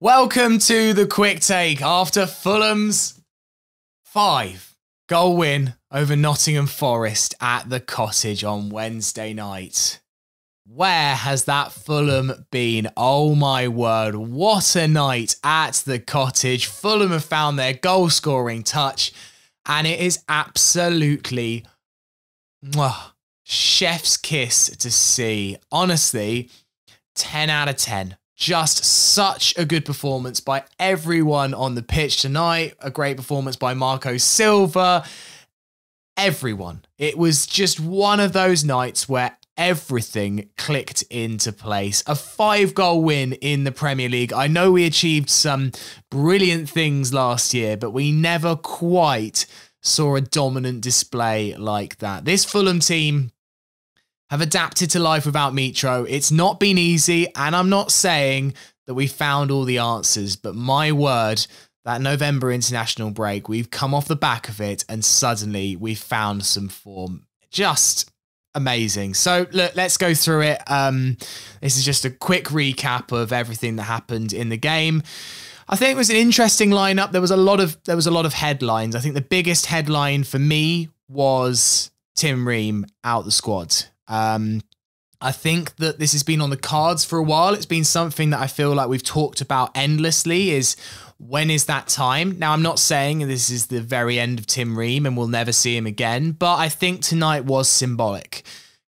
Welcome to the quick take after Fulham's 5-goal win over Nottingham Forest at the Cottage on Wednesday night. Where has that Fulham been? Oh my word, what a night at the Cottage. Fulham have found their goal-scoring touch and it is absolutely chef's kiss to see. Honestly, 10 out of 10. Just such a good performance by everyone on the pitch tonight. A great performance by Marco Silva. Everyone. It was just one of those nights where everything clicked into place. A 5-goal win in the Premier League. I know we achieved some brilliant things last year, but we never quite saw a dominant display like that. This Fulham team have adapted to life without Mitro. It's not been easy, and I'm not saying that we found all the answers, but my word, that November international break, we've come off the back of it, and suddenly we've found some form. Just amazing. So look, let's go through it. This is just a quick recap of everything that happened in the game. I think it was an interesting lineup. There was a lot of headlines. I think the biggest headline for me was Tim Ream out the squad. I think that this has been on the cards for a while. It's been something that I feel like we've talked about endlessly, is when is that time? Now, I'm not saying this is the very end of Tim Ream and we'll never see him again, but I think tonight was symbolic.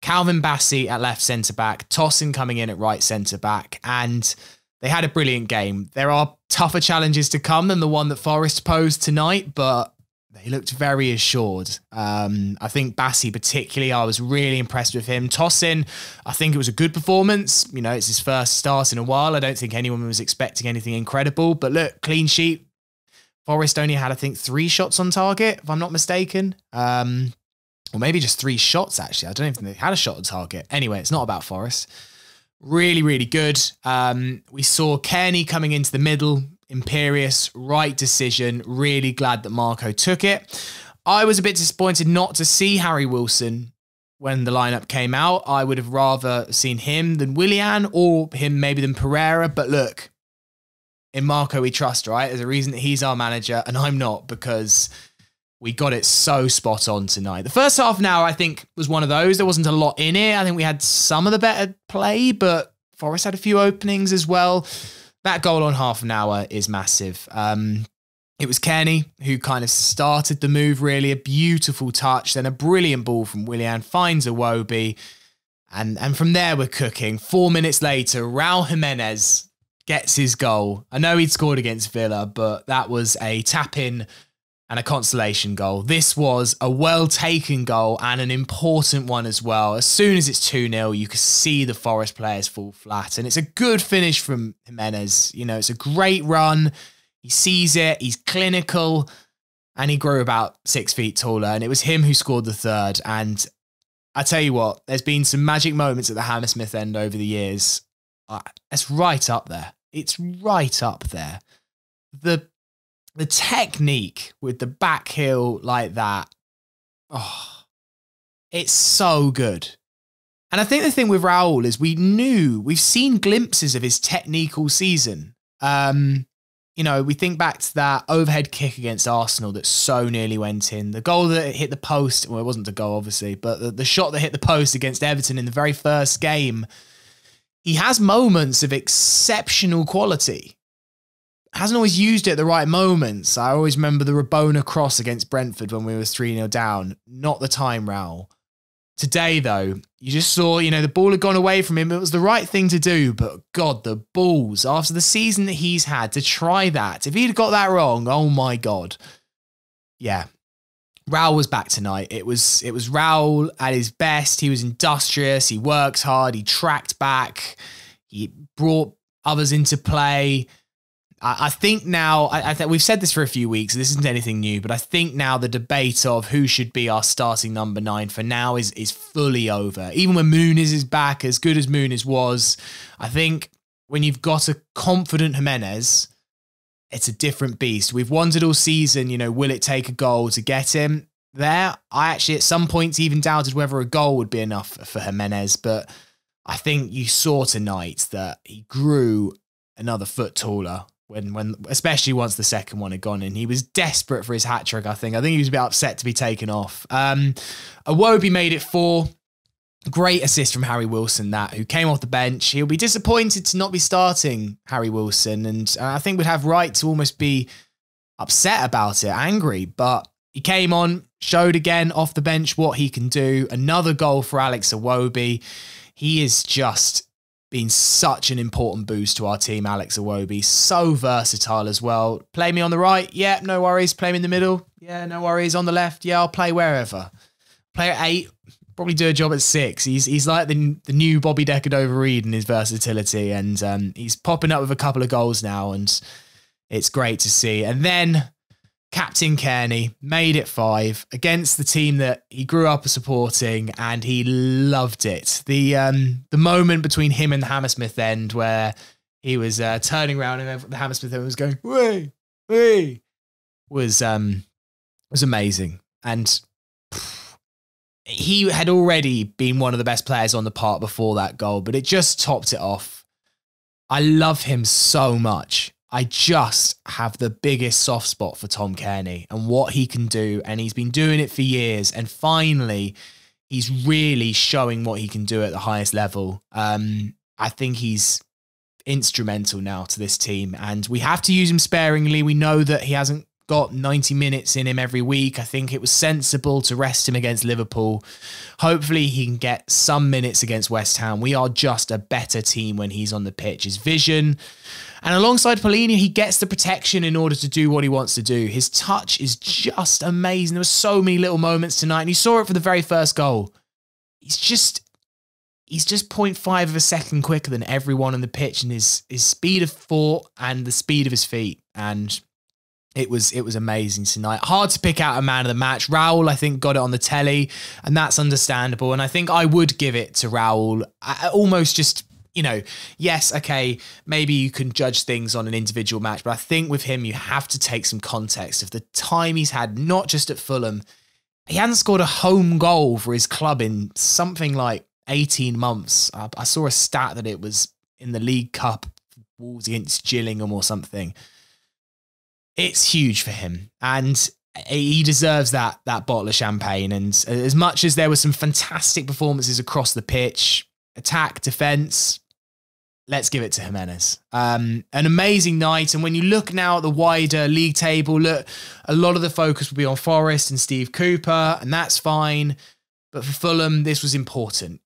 Calvin Bassey at left centre-back, Tosin coming in at right centre-back, and they had a brilliant game. There are tougher challenges to come than the one that Forest posed tonight, but they looked very assured. I think Bassey particularly, I was really impressed with him. Tosin, I think it was a good performance. You know, it's his first start in a while. I don't think anyone was expecting anything incredible. But look, clean sheet. Forest only had, I think, 3 shots on target, if I'm not mistaken. Or maybe just 3 shots, actually. I don't even think they had a shot on target. Anyway, it's not about Forest. Really, really good. We saw Kearney coming into the middle. Imperious, right decision. Really glad that Marco took it. I was a bit disappointed not to see Harry Wilson when the lineup came out. I would have rather seen him than Willian, or him maybe than Pereira. But look, in Marco we trust, right? There's a reason that he's our manager and I'm not, because we got it so spot on tonight. The first half an hour, I think, was one of those. There wasn't a lot in it. I think we had some of the better play, but Forest had a few openings as well. That goal on half an hour is massive. It was Kearney who kind of started the move, really. A beautiful touch, then a brilliant ball from Willian, finds Iwobi, and from there we're cooking. 4 minutes later, Raul Jimenez gets his goal. I know he'd scored against Villa, but that was a tap-in and a consolation goal. This was a well-taken goal and an important one as well. As soon as it's 2-0, you can see the Forest players fall flat. And it's a good finish from Jimenez. You know, it's a great run. He sees it, he's clinical, and he grew about 6 feet taller. And it was him who scored the third. And I tell you what, there's been some magic moments at the Hammersmith end over the years. It's right up there. It's right up there. The technique with the back heel like that, oh, it's so good. And I think the thing with Raul is we've seen glimpses of his technique all season. You know, we think back to that overhead kick against Arsenal that so nearly went in. The goal that hit the post, well, it wasn't a goal, obviously, but the shot that hit the post against Everton in the very first game. He has moments of exceptional quality. Hasn't always used it at the right moments. I always remember the Rabona cross against Brentford when we were 3-0 down. Not the time, Raul. Today, though, you just saw, you know, the ball had gone away from him. It was the right thing to do, but God, the balls, after the season that he's had, to try that. If he'd got that wrong, oh my God. Yeah. Raul was back tonight. It was Raul at his best. He was industrious. He works hard. He tracked back. He brought others into play. I think now, I think we've said this for a few weeks, this isn't anything new, but I think now the debate of who should be our starting number 9 for now is fully over. Even when Muniz is back, as good as Muniz was, I think when you've got a confident Jimenez, it's a different beast. We've wondered all season, you know, will it take a goal to get him there? I actually at some points even doubted whether a goal would be enough for Jimenez, but I think you saw tonight that he grew another foot taller. especially once the second one had gone in. He was desperate for his hat-trick, I think. He was a bit upset to be taken off. Iwobi made it 4. Great assist from Harry Wilson, who came off the bench. He'll be disappointed to not be starting Harry Wilson, and I think would have right to almost be upset about it, angry. But he came on, showed again off the bench what he can do. Another goal for Alex Iwobi. He is just been such an important boost to our team, Alex Iwobi. So versatile as well. Play me on the right? Yeah, no worries. Play me in the middle? Yeah, no worries. On the left? Yeah, I'll play wherever. Play at 8? Probably do a job at 6. He's like the new Bobby Decordova-Reid in his versatility, and he's popping up with a couple of goals now, and it's great to see. And then Captain Kearney made it 5 against the team that he grew up supporting, and he loved it. The moment between him and the Hammersmith end where he was turning around and the Hammersmith end was going, "Way, way," was amazing. And he had already been one of the best players on the park before that goal, but it just topped it off. I love him so much. I just have the biggest soft spot for Tom Kearney and what he can do, and he's been doing it for years, and finally he's really showing what he can do at the highest level. I think he's instrumental now to this team, and we have to use him sparingly. We know that he hasn't got 90 minutes in him every week. I think it was sensible to rest him against Liverpool. Hopefully he can get some minutes against West Ham. We are just a better team when he's on the pitch. His vision, and alongside Paulinho, he gets the protection in order to do what he wants to do. His touch is just amazing. There were so many little moments tonight, and you saw it for the very first goal. He's just 0.5 of a second quicker than everyone on the pitch, and his speed of thought and the speed of his feet, and it was amazing tonight. Hard to pick out a man of the match. Raul, I think, got it on the telly, and that's understandable. And I think I would give it to Raul. Almost just, yes, okay, maybe you can judge things on an individual match, but I think with him, you have to take some context of the time he's had, not just at Fulham. He hadn't scored a home goal for his club in something like 18 months. I saw a stat that it was in the League Cup, Wolves against Gillingham or something. It's huge for him, and he deserves that bottle of champagne. And as much as there were some fantastic performances across the pitch, attack, defence, let's give it to Jimenez. An amazing night. And when you look now at the wider league table, look, a lot of the focus will be on Forest and Steve Cooper, and that's fine. But for Fulham, this was important.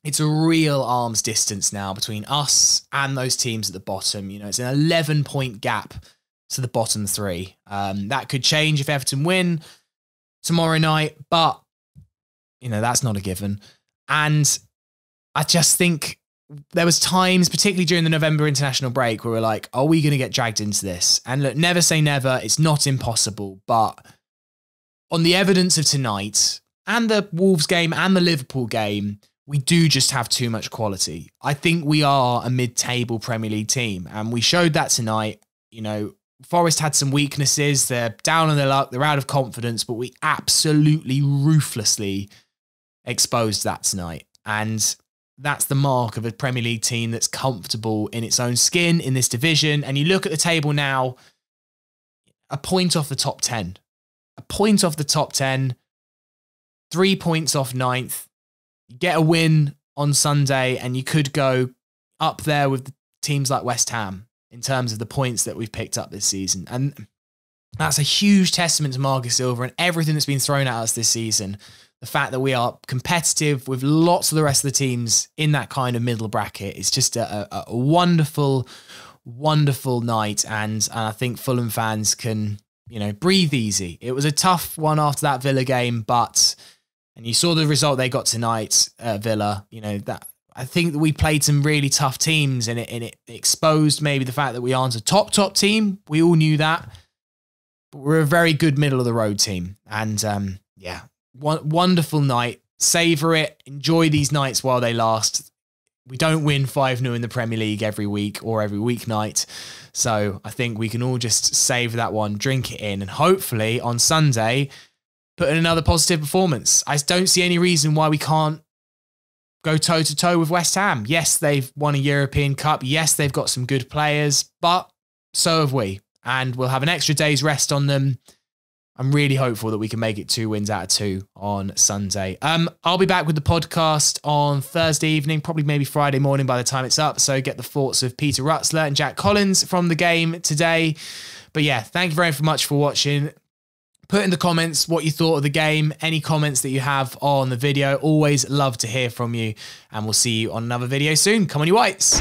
It's a real arm's distance now between us and those teams at the bottom. It's an 11-point gap to the bottom 3. That could change if Everton win tomorrow night, but, that's not a given. And I just think there was times, particularly during the November international break, where we're like, are we going to get dragged into this? And look, never say never. It's not impossible. But on the evidence of tonight and the Wolves game and the Liverpool game, we do just have too much quality. I think we are a mid-table Premier League team, and we showed that tonight. Forest had some weaknesses. They're down on their luck. They're out of confidence, but we absolutely ruthlessly exposed that tonight. And that's the mark of a Premier League team that's comfortable in its own skin in this division. And you look at the table now, a point off the top 10. A point off the top 10, 3 points off 9th. You get a win on Sunday, and you could go up there with teams like West Ham in terms of the points that we've picked up this season. And that's a huge testament to Marcus Silva and everything that's been thrown at us this season. The fact that we are competitive with lots of the rest of the teams in that kind of middle bracket. It's just a wonderful, wonderful night. And I think Fulham fans can, breathe easy. It was a tough one after that Villa game, and you saw the result they got tonight, Villa. That I think that we played some really tough teams, and it exposed maybe the fact that we aren't a top team. We all knew that, but we're a very good middle of the road team. And wonderful night. Savor it. Enjoy these nights while they last. We don't win 5-0 in the Premier League every week or every weeknight. So I think we can all just savour that one, drink it in, and hopefully on Sunday put in another positive performance. I don't see any reason why we can't go toe-to-toe with West Ham. Yes, they've won a European Cup. Yes, they've got some good players, but so have we. And we'll have an extra day's rest on them. I'm really hopeful that we can make it 2 wins out of 2 on Sunday. I'll be back with the podcast on Thursday evening, probably maybe Friday morning by the time it's up. So get the thoughts of Peter Rutzler and Jack Collins from the game today. But yeah, thank you very much for watching. Put in the comments what you thought of the game, any comments that you have on the video. Always love to hear from you, and we'll see you on another video soon. Come on, you Whites.